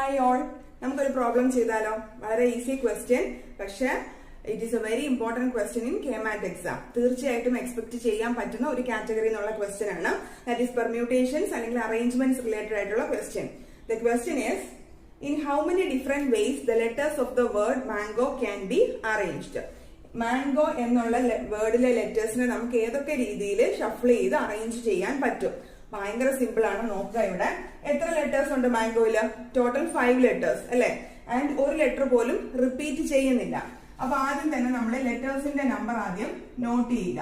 Hi all, നമുക്കൊരു problem ചെയ്താലോ? വളരെ ഈസി ക്വസ്റ്റ്യൻ, പക്ഷേ it is A very important question in KMAT exam. തീർച്ചയായിട്ടും എക്സ്പെക്ട് ചെയ്യാൻ പറ്റുന്ന ഒരു കാറ്റഗറി എന്നുള്ള ക്വസ്റ്റ്യൻ ആണ്. ദാറ്റ് ഈസ് പെർമ്യൂട്ടേഷൻസ് അല്ലെങ്കിൽ അറേഞ്ച്മെന്റ്സ് റിലേറ്റഡ് ആയിട്ടുള്ള question. The question is in how many different vase the letters of the word mango can be arranged. Mango എന്നുള്ള വേർഡിലെ ലെറ്റേഴ്സിനെ നമുക്ക് ഏതൊക്കെ രീതിയിൽ ഷഫിൾ ചെയ്ത് അറേഞ്ച് ചെയ്യാൻ പറ്റും? ഭയങ്കര സിമ്പിൾ ആണ്. നോക്കുക, ഇവിടെ എത്ര ലെറ്റേഴ്സ് ഉണ്ട് മാംഗോയില്? ടോട്ടൽ 5 ലെറ്റേഴ്സ് അല്ലെ? ആൻഡ് ഒരു ലെറ്റർ പോലും റിപ്പീറ്റ് ചെയ്യുന്നില്ല. അപ്പൊ ആദ്യം തന്നെ നമ്മൾ ലെറ്റേഴ്സിന്റെ നമ്പർ ആദ്യം നോട്ട് ചെയ്യുക.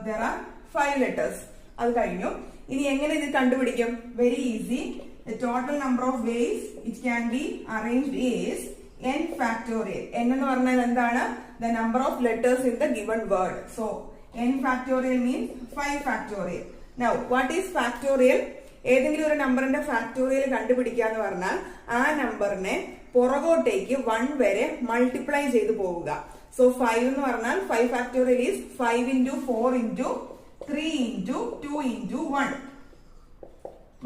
there are 5 letters. അത് കഴിഞ്ഞു. ഇനി എങ്ങനെ ഇത് കണ്ടുപിടിക്കും? Very easy. The total number of ways it can be arranged is n factorial. n എന്ന് പറഞ്ഞാൽ എന്താണ്? The number of letters in the given word. So n factorial means 5 factorial. Now, what is factorial? ഏതെങ്കിലും ഒരു നമ്പറിന്റെ factorial കണ്ടുപിടിക്കുക എന്ന് പറഞ്ഞാൽ ആ നമ്പറിനെ പുറകോട്ടേക്ക് 1 വരെ മൾട്ടിപ്ലൈ ചെയ്ത് പോവുക. സോ 5 എന്ന് പറഞ്ഞാൽ 5 factorial is 5 into 4 into 3 into 2 into 1.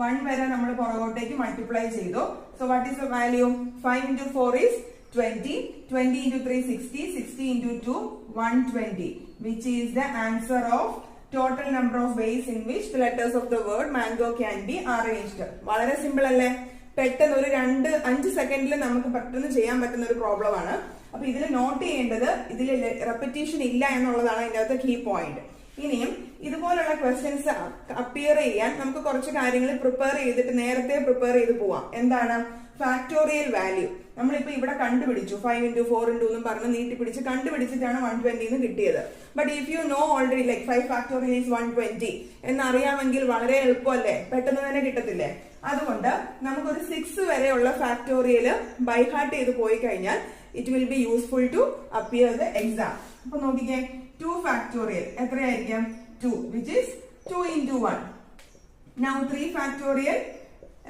1 വരെ നമ്മൾ പുറകോട്ടേക്ക് മൾട്ടിപ്ലൈ ചെയ്തു. So what is the value? 5 into 4 is 20. 20 into 3 60. 60 into 2 120, which is the answer of total number of ways in which the letters of the word mango can be arranged. വളരെ simple അല്ലേ? പെട്ടെന്ന് ഒരു 5 സെക്കൻഡിൽ നമുക്ക് പെട്ടെന്ന് ചെയ്യാൻ പറ്റുന്ന ഒരു പ്രോബ്ലം ആണ്. അപ്പൊ ഇതിൽ നോട്ട് ചെയ്യേണ്ടത്, ഇതിൽ റെപ്പിറ്റീഷൻ ഇല്ല എന്നുള്ളതാണ് ഇതിനകത്ത് കീ പോയിന്റ്. ഇനിയും ഇതുപോലുള്ള ക്വസ്റ്റ്യൻസ് അപ്പിയർ ചെയ്യാൻ നമുക്ക് കുറച്ച് കാര്യങ്ങൾ പ്രിപ്പയർ ചെയ്തിട്ട് നേരത്തെ പ്രിപ്പയർ ചെയ്ത് പോവാം. എന്താണ്? ഫാക്ടോറിയൽ വാല്യൂ നമ്മളിപ്പോ ഇവിടെ കണ്ടുപിടിച്ചു. 5 into 4 into എന്നും പറഞ്ഞ് നീട്ടി പിടിച്ച് കണ്ടുപിടിച്ചിട്ടാണ് 120 എന്ന് കിട്ടിയത്. But if you know already like 5 factorial is 120 എന്നറിയാമെങ്കിൽ വളരെ എളുപ്പമല്ലേ? പെട്ടെന്ന് തന്നെ കിട്ടത്തില്ലേ? അതുകൊണ്ട് നമുക്കൊരു 6 വരെയുള്ള ഫാക്ടോറിയൽ ബൈ ഹാർട്ട് ചെയ്ത് പോയി കഴിഞ്ഞാൽ it will be useful to appear the exam. അപ്പൊ നോക്കിക്കേ, 2 ഫാക്ടോറിയൽ എത്രയായിരിക്കാം? 2, which is 2 into 1. Now 3 factorial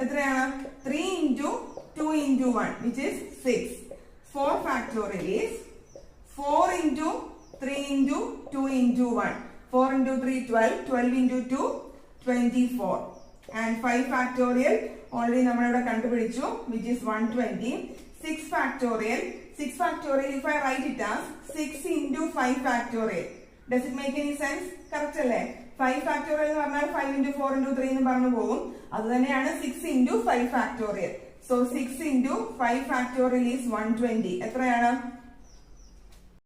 എത്രയാണ്? 3 into 2 into 1, which is 6. 4 factorial is 4 into 3 into 2 into 1. 4 into 3 12. 12 into 2 24. And 5 factorial already നമ്മളിവിടെ കണ്ടുപിടിച്ചു, which is 120. 6 factorial. 6 factorial if I write it as 6 into 5 factorial. Does it make any sense? Correct അല്ലേ? 5 factorial എന്ന് പറഞ്ഞാൽ 5 into 4 into 3 എന്ന് പറഞ്ഞു പോകും. അത് തന്നെയാണ് 6 into 5 factorial. So 6 into 5 factorial is 120. എത്രയാണ്?